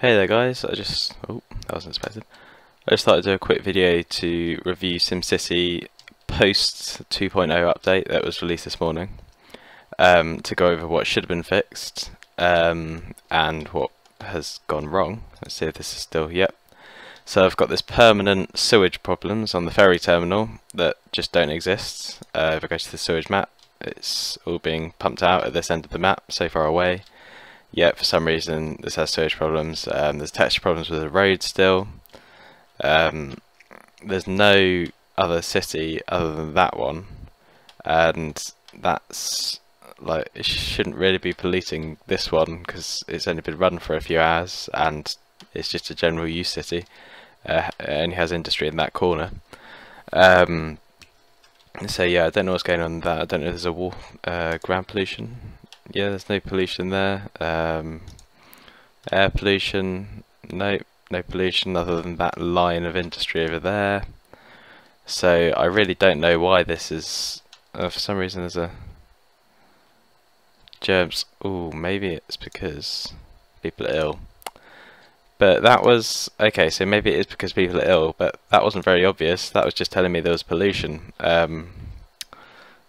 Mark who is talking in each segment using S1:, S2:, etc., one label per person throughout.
S1: Hey there guys, oh, that wasn't expected. I just thought I'd do a quick video to review SimCity post 2.0 update that was released this morning, to go over what should have been fixed, and what has gone wrong. Let's see if this is still, yep. So I've got this permanent sewage problems on the ferry terminal that just don't exist. If I go to the sewage map, it's all being pumped out at this end of the map, so far away. Yet for some reason this has sewage problems. There's texture problems with the road still. There's no other city other than that one, and that's like, it shouldn't really be polluting this one because it's only been run for a few hours and it's just a general use city. It only has industry in that corner. So yeah, I don't know what's going on with that. I don't know if there's a ground pollution. Yeah, there's no pollution there. Air pollution, no pollution other than that line of industry over there. So I really don't know why this is. For some reason there's a germs. Ooh, maybe it's because people are ill. But that was okay. So maybe it is because people are ill, but that wasn't very obvious. That was just telling me there was pollution.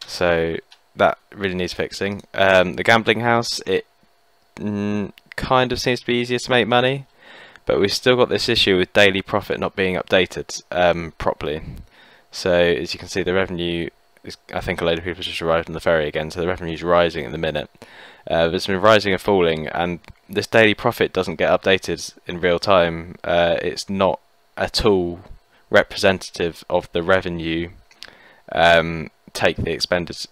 S1: So that really needs fixing. The gambling house, it kind of seems to be easier to make money, but we've still got this issue with daily profit not being updated properly. So as you can see, the revenue is, I think a load of people just arrived on the ferry again, so the revenue is rising at the minute. It's been rising and falling, and this daily profit doesn't get updated in real time. It's not at all representative of the revenue. Take the expenses.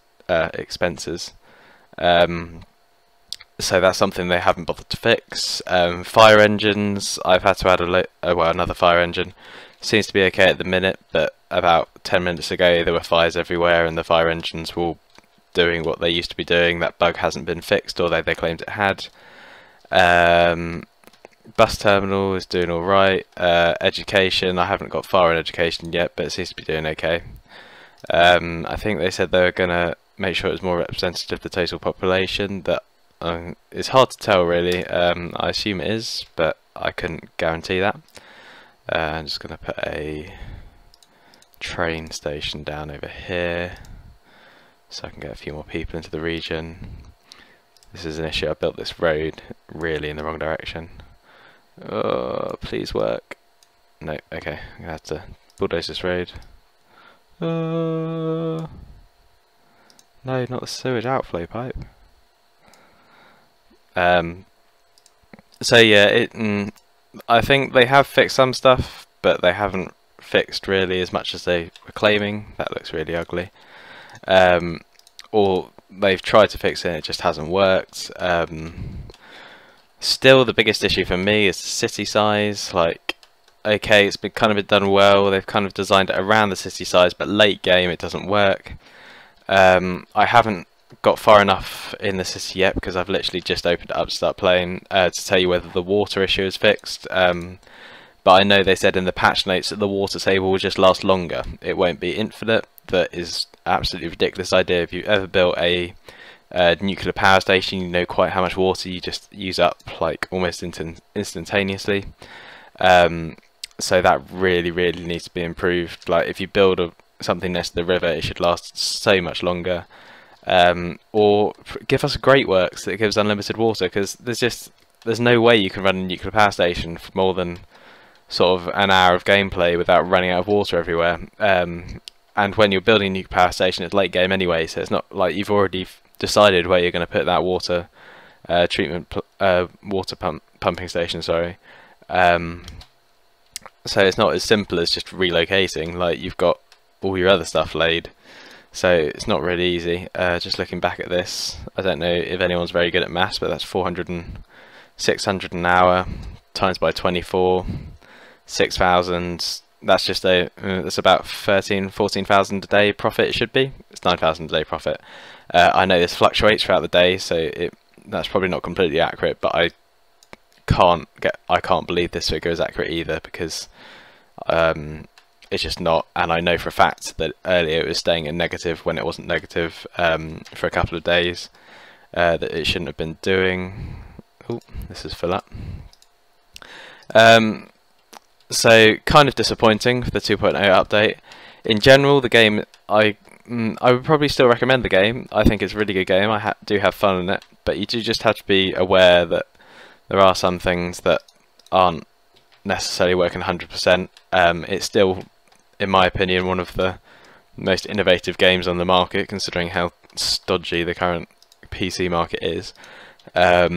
S1: So that's something they haven't bothered to fix. Fire engines, I've had to add another fire engine. Seems to be okay at the minute, but about 10 minutes ago there were fires everywhere and the fire engines were all doing what they used to be doing. That bug hasn't been fixed, although they claimed it had. Bus terminal is doing alright. Education, I haven't got far in education yet, but it seems to be doing okay. I think they said they were going to make sure it was more representative of the total population. That it's hard to tell really. I assume it is, but I couldn't guarantee that. I'm just going to put a train station down over here so I can get a few more people into the region. This is an issue. I built this road really in the wrong direction. Oh, please work. No, okay, I'm going to have to bulldoze this road. No, not the sewage outflow pipe. So yeah, I think they have fixed some stuff, but they haven't fixed really as much as they were claiming. That looks really ugly. Or they've tried to fix it and it just hasn't worked. Still, the biggest issue for me is the city size. Like, okay, it's been kind of done well. They've kind of designed it around the city size, but late game it doesn't work. I haven't got far enough in the city yet because I've literally just opened it up to start playing to tell you whether the water issue is fixed. But I know they said in the patch notes that the water table will just last longer. It won't be infinite. That is absolutely ridiculous idea. If you've ever built a nuclear power station, you know quite how much water you just use up, like almost instantaneously. So that really needs to be improved. Like, if you build something next to the river, it should last so much longer. Or give us a Great Works that gives unlimited water, because there's no way you can run a nuclear power station for more than sort of an hour of gameplay without running out of water everywhere. And when you're building a nuclear power station, it's late game anyway, so it's not like you've already decided where you're going to put that water pumping station. Sorry. So it's not as simple as just relocating. Like, you've got all your other stuff laid. So it's not really easy. Just looking back at this, I don't know if anyone's very good at maths, but that's 600 an hour times by 24, 6,000. That's just that's about 14,000 a day profit. It should be. It's 9,000 a day profit. I know this fluctuates throughout the day, so that's probably not completely accurate. But I can't believe this figure is accurate either, because it's just not. And I know for a fact that earlier it was staying in negative when it wasn't negative for a couple of days. That it shouldn't have been doing. Oh, this is full up. So kind of disappointing for the 2.0 update. In general, the game, I would probably still recommend the game. I think it's a really good game. I do have fun in it, but you do just have to be aware that there are some things that aren't necessarily working 100%. It's still, in my opinion, one of the most innovative games on the market, considering how stodgy the current PC market is. But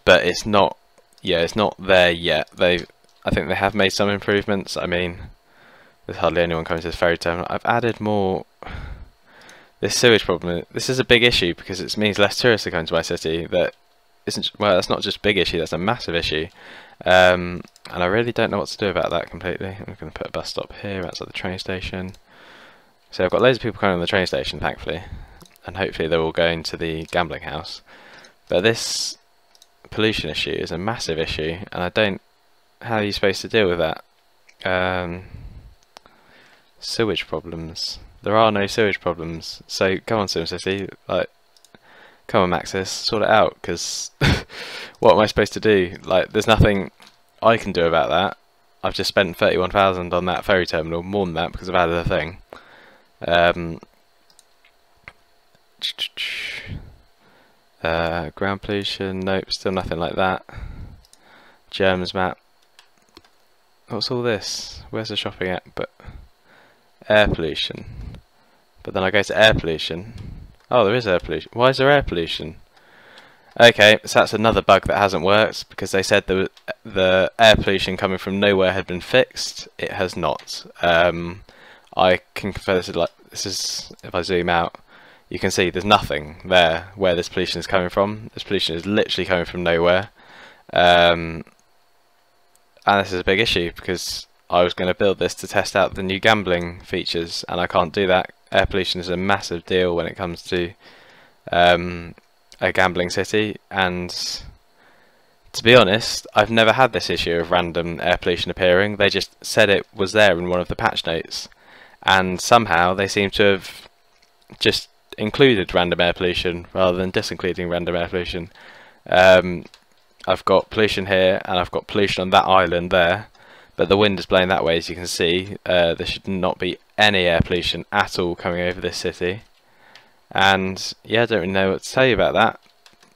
S1: it's not, yeah, it's not there yet. I think they have made some improvements. I mean, there's hardly anyone coming to this ferry terminal. I've added more. This sewage problem, this is a big issue because it means less tourists are coming to my city. That isn't, well, that's not just a big issue, that's a massive issue. And I really don't know what to do about that completely. I'm going to put a bus stop here outside the train station. So I've got loads of people coming on the train station, thankfully, and hopefully they're all going to the gambling house. But this pollution issue is a massive issue, and I don't. How are you supposed to deal with that? Sewage problems. There are no sewage problems. So come on, SimCity. Like, come on, Maxis, sort it out. Because what am I supposed to do? Like, there's nothing I can do about that. I've just spent 31,000 on that ferry terminal, more than that because I've added a thing. Ground pollution, nope, still nothing like that. Germs map. What's all this? Where's the shopping at? But air pollution. But then I go to air pollution. Oh, there is air pollution. Why is there air pollution? Okay, so that's another bug that hasn't worked because they said the air pollution coming from nowhere had been fixed. It has not. I can confirm this is if I zoom out, you can see there's nothing there where this pollution is coming from. This pollution is literally coming from nowhere. And this is a big issue because I was going to build this to test out the new gambling features, and I can't do that. Air pollution is a massive deal when it comes to a gambling city, and to be honest, I've never had this issue of random air pollution appearing. They just said it was there in one of the patch notes, and somehow they seem to have just included random air pollution rather than disincluding random air pollution. I've got pollution here and I've got pollution on that island there, but the wind is blowing that way, as you can see. There should not be any air pollution at all coming over this city, and yeah, I don't really know what to tell you about that.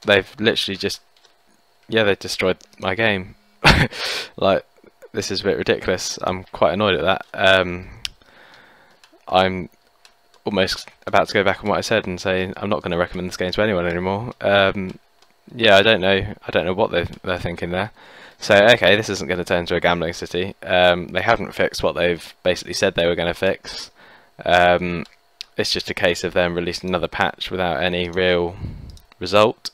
S1: They've literally just, yeah, they destroyed my game. Like, this is a bit ridiculous. I'm quite annoyed at that. I'm almost about to go back on what I said and say I'm not going to recommend this game to anyone anymore. Yeah, I don't know what they're thinking there. So okay, this isn't going to turn into a gambling city. They haven't fixed what they've basically said they were going to fix. It's just a case of them releasing another patch without any real result.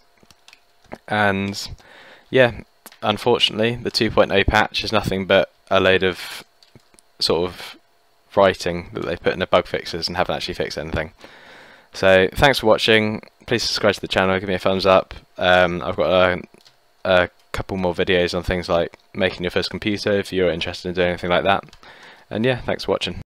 S1: And yeah, unfortunately, the 2.0 patch is nothing but a load of sort of writing that they've put in the bug fixes and haven't actually fixed anything. So thanks for watching. Please subscribe to the channel, give me a thumbs up. I've got a couple more videos on things like making your first computer if you're interested in doing anything like that. And yeah, thanks for watching.